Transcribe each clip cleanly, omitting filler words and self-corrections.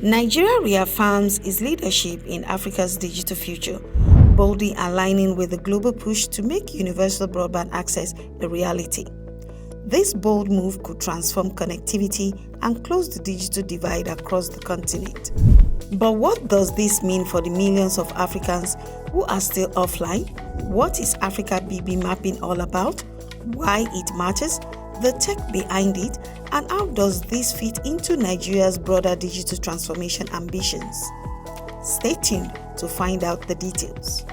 Nigeria reaffirms its leadership in Africa's digital future, boldly aligning with the global push to make universal broadband access a reality. This bold move could transform connectivity and close the digital divide across the continent. But what does this mean for the millions of Africans who are still offline? What is Africa BB mapping all about? Why it matters? The tech behind it, and how does this fit into Nigeria's broader digital transformation ambitions? Stay tuned to find out the details.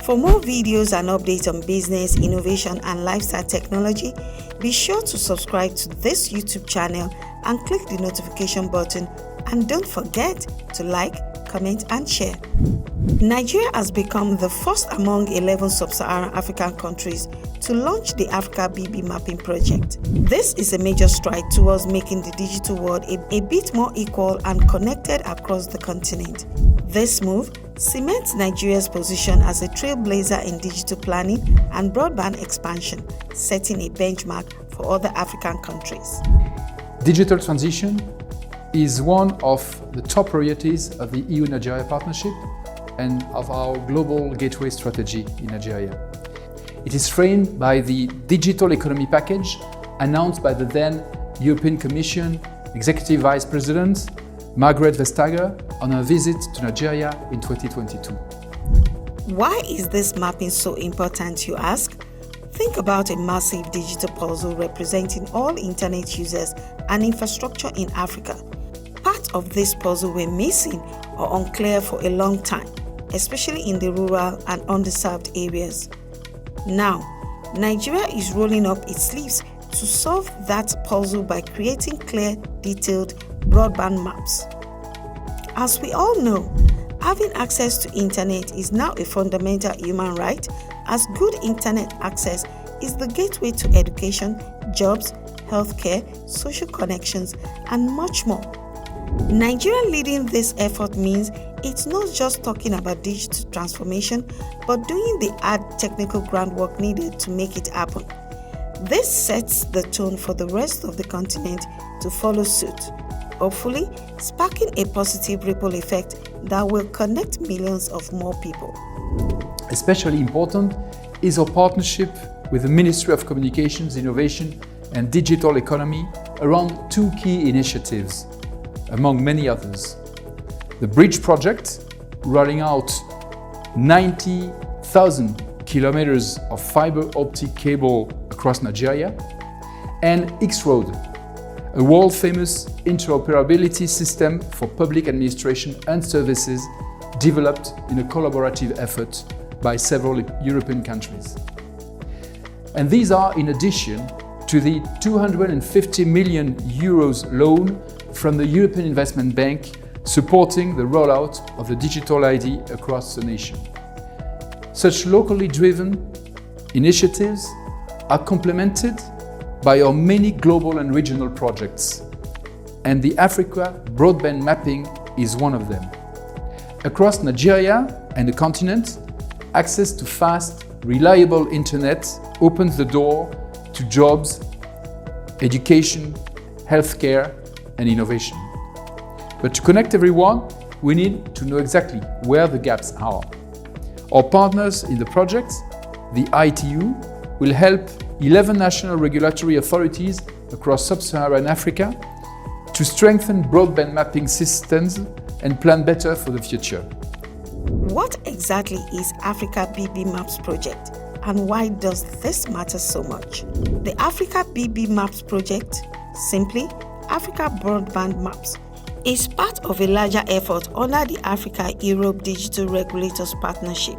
For more videos and updates on business, innovation, and lifestyle technology, be sure to subscribe to this YouTube channel and click the notification button, and don't forget to like, comment, and share. Nigeria has become the first among 11 sub-Saharan African countries to launch the Africa BB Mapping Project. This is a major stride towards making the digital world a bit more equal and connected across the continent. This move cements Nigeria's position as a trailblazer in digital planning and broadband expansion, setting a benchmark for other African countries. Digital transition is one of the top priorities of the EU-Nigeria partnership and of our global gateway strategy in Nigeria. It is framed by the Digital Economy Package announced by the then European Commission Executive Vice President Margaret Vestager on her visit to Nigeria in 2022. Why is this mapping so important, you ask? Think about a massive digital puzzle representing all internet users and infrastructure in Africa. Parts of this puzzle were missing or unclear for a long time, especially in the rural and underserved areas. Now, Nigeria is rolling up its sleeves to solve that puzzle by creating clear, detailed broadband maps. As we all know, having access to internet is now a fundamental human right, as good internet access is the gateway to education, jobs, healthcare, social connections, and much more. Nigeria leading this effort means it's not just talking about digital transformation, but doing the hard technical groundwork needed to make it happen. This sets the tone for the rest of the continent to follow suit, hopefully sparking a positive ripple effect that will connect millions of more people. Especially important is our partnership with the Ministry of Communications, Innovation and Digital Economy around two key initiatives, among many others. The Bridge project, rolling out 90,000 kilometers of fiber optic cable across Nigeria, and X-Road, a world-famous interoperability system for public administration and services developed in a collaborative effort by several European countries. And these are in addition to the 250 million euros loan from the European Investment Bank supporting the rollout of the digital ID across the nation. Such locally driven initiatives are complemented by our many global and regional projects, and the Africa Broadband Mapping is one of them. Across Nigeria and the continent, access to fast, reliable internet opens the door to jobs, education, healthcare, and innovation. But to connect everyone, we need to know exactly where the gaps are. Our partners in the project, the ITU, will help 11 national regulatory authorities across sub-Saharan Africa to strengthen broadband mapping systems and plan better for the future. What exactly is Africa BB Maps project, and why does this matter so much? The Africa BB Maps project, simply Africa Broadband Maps, is part of a larger effort under the Africa-Europe Digital Regulators Partnership,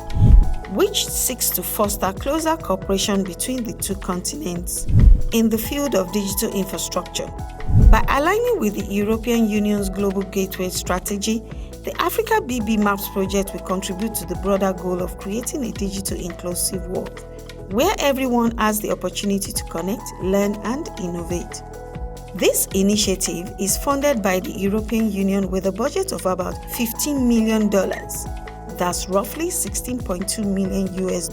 which seeks to foster closer cooperation between the two continents in the field of digital infrastructure. By aligning with the European Union's Global Gateway strategy, the Africa BB Maps project will contribute to the broader goal of creating a digital inclusive world, where everyone has the opportunity to connect, learn, and innovate. This initiative is funded by the European Union with a budget of about $15 million, that's roughly $16.2 million US,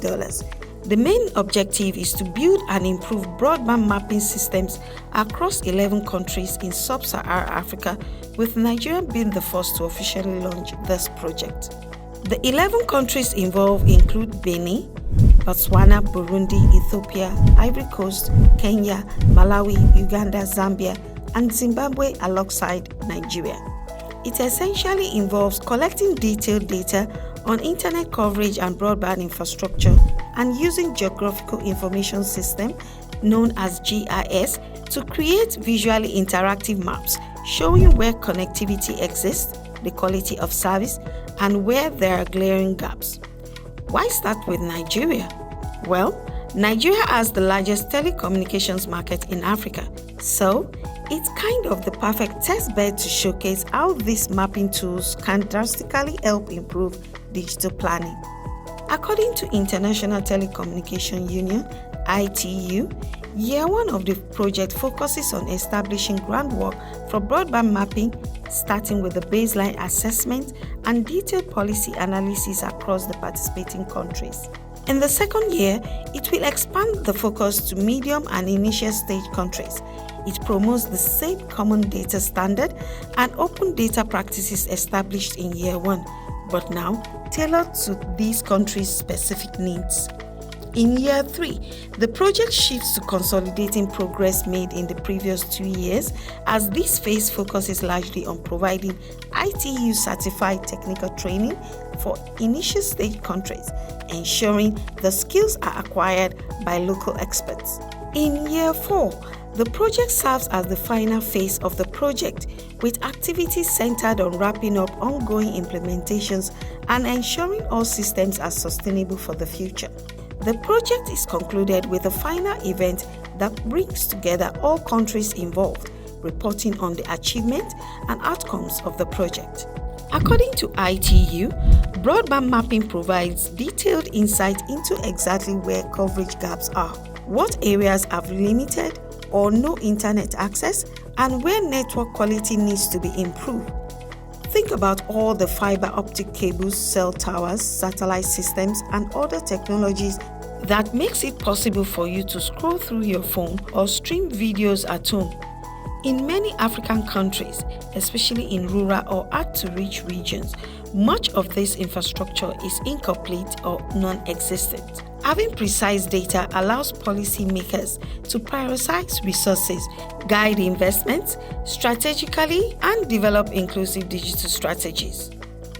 The main objective is to build and improve broadband mapping systems across 11 countries in sub-Saharan Africa, with Nigeria being the first to officially launch this project. The 11 countries involved include Benin, Botswana, Burundi, Ethiopia, Ivory Coast, Kenya, Malawi, Uganda, Zambia, and Zimbabwe alongside Nigeria. It essentially involves collecting detailed data on internet coverage and broadband infrastructure and using geographical information system known as GIS to create visually interactive maps showing where connectivity exists, the quality of service, and where there are glaring gaps. Why start with Nigeria? Well, Nigeria has the largest telecommunications market in Africa, so it's kind of the perfect test bed to showcase how these mapping tools can drastically help improve digital planning. According to International Telecommunication Union, ITU, Year 1 of the project focuses on establishing groundwork for broadband mapping, starting with the baseline assessment and detailed policy analysis across the participating countries. In the second year, it will expand the focus to medium and initial stage countries. It promotes the same common data standard and open data practices established in Year 1, but now tailored to these countries' specific needs. In Year 3, the project shifts to consolidating progress made in the previous 2 years, as this phase focuses largely on providing ITU-certified technical training for initial stage countries, ensuring the skills are acquired by local experts. In Year 4, the project serves as the final phase of the project, with activities centered on wrapping up ongoing implementations and ensuring all systems are sustainable for the future. The project is concluded with a final event that brings together all countries involved, reporting on the achievement and outcomes of the project. According to ITU, broadband mapping provides detailed insight into exactly where coverage gaps are, what areas have limited or no internet access, and where network quality needs to be improved. Think about all the fiber optic cables, cell towers, satellite systems, and other technologies that makes it possible for you to scroll through your phone or stream videos at home. In many African countries, especially in rural or hard-to-reach regions, much of this infrastructure is incomplete or non-existent. Having precise data allows policymakers to prioritize resources, guide investments strategically, and develop inclusive digital strategies.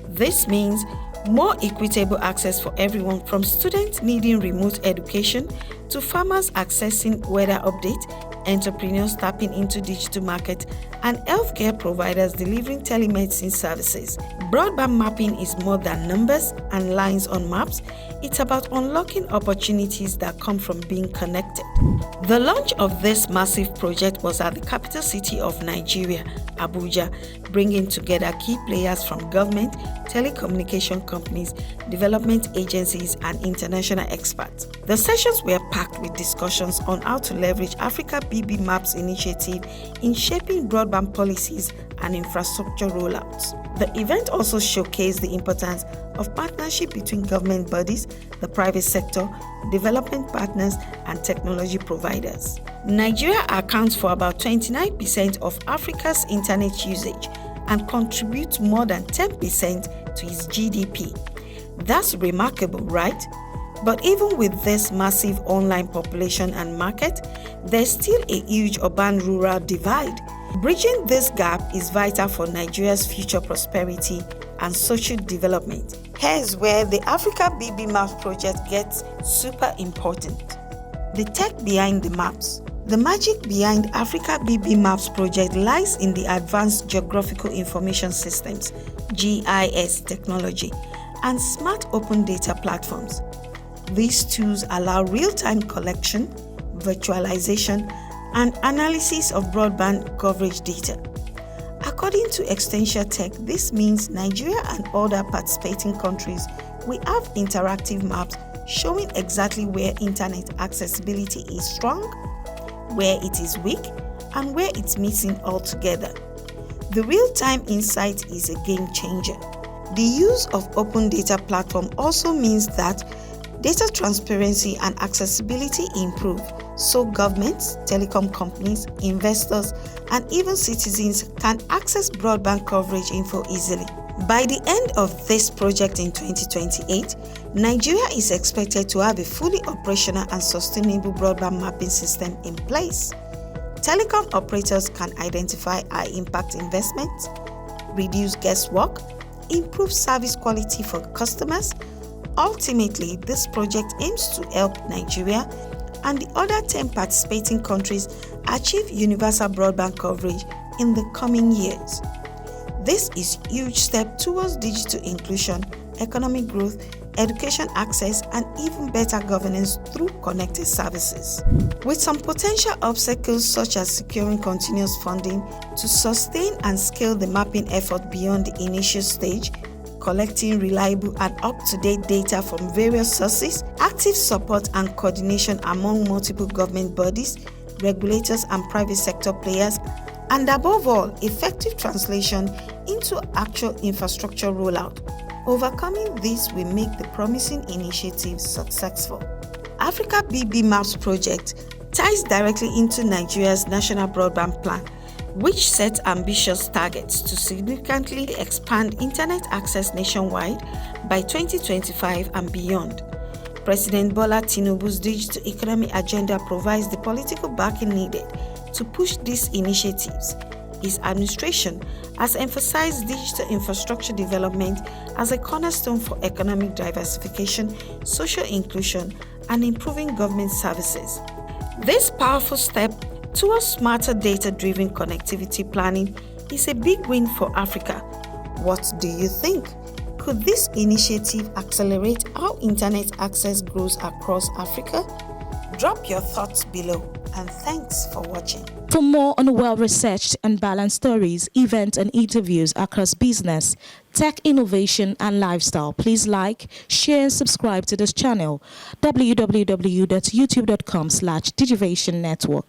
This means more equitable access for everyone, from students needing remote education to farmers accessing weather updates, entrepreneurs tapping into digital market, and healthcare providers delivering telemedicine services. Broadband mapping is more than numbers and lines on maps. It's about unlocking opportunities that come from being connected. The launch of this massive project was at the capital city of Nigeria, Abuja, bringing together key players from government, telecommunication companies, development agencies, and international experts. The sessions were packed with discussions on how to leverage Africa BB Maps initiative in shaping broadband policies and infrastructure rollouts. The event also showcased the importance of partnership between government bodies, the private sector, development partners, and technology providers. Nigeria accounts for about 29% of Africa's internet usage and contributes more than 10% to its GDP. That's remarkable, right? But even with this massive online population and market, there's still a huge urban-rural divide. Bridging this gap is vital for Nigeria's future prosperity and social development. Here's where the Africa BB Maps project gets super important. The tech behind the maps. The magic behind Africa BB Maps project lies in the Advanced Geographical Information Systems (GIS) technology and smart open data platforms. These tools allow real-time collection, virtualization, and analysis of broadband coverage data. According to Extensia Tech, this means Nigeria and other participating countries will have interactive maps showing exactly where internet accessibility is strong, where it is weak, and where it's missing altogether. The real-time insight is a game changer. The use of open data platform also means that Data transparency and accessibility improve, so governments, telecom companies, investors, and even citizens can access broadband coverage info easily. By the end of this project in 2028, Nigeria is expected to have a fully operational and sustainable broadband mapping system in place. Telecom operators can identify high-impact investments, reduce guesswork, improve service quality for customers. Ultimately, this project aims to help Nigeria and the other 10 participating countries achieve universal broadband coverage in the coming years. This is a huge step towards digital inclusion, economic growth, education access, and even better governance through connected services. With some potential obstacles such as securing continuous funding to sustain and scale the mapping effort beyond the initial stage, collecting reliable and up-to-date data from various sources, active support and coordination among multiple government bodies, regulators and private sector players, and above all, effective translation into actual infrastructure rollout. Overcoming this will make the promising initiative successful. Africa BB Maps project ties directly into Nigeria's National Broadband Plan, which sets ambitious targets to significantly expand internet access nationwide by 2025 and beyond. President Bola Tinubu's digital economy agenda provides the political backing needed to push these initiatives. His administration has emphasized digital infrastructure development as a cornerstone for economic diversification, social inclusion, and improving government services. This powerful step towards smarter data-driven connectivity planning is a big win for Africa. What do you think? Could this initiative accelerate how internet access grows across Africa? Drop your thoughts below, and thanks for watching. For more on well-researched and balanced stories, events and interviews across business, tech innovation and lifestyle, please like, share and subscribe to this channel, www.youtube.com/Digivation Network.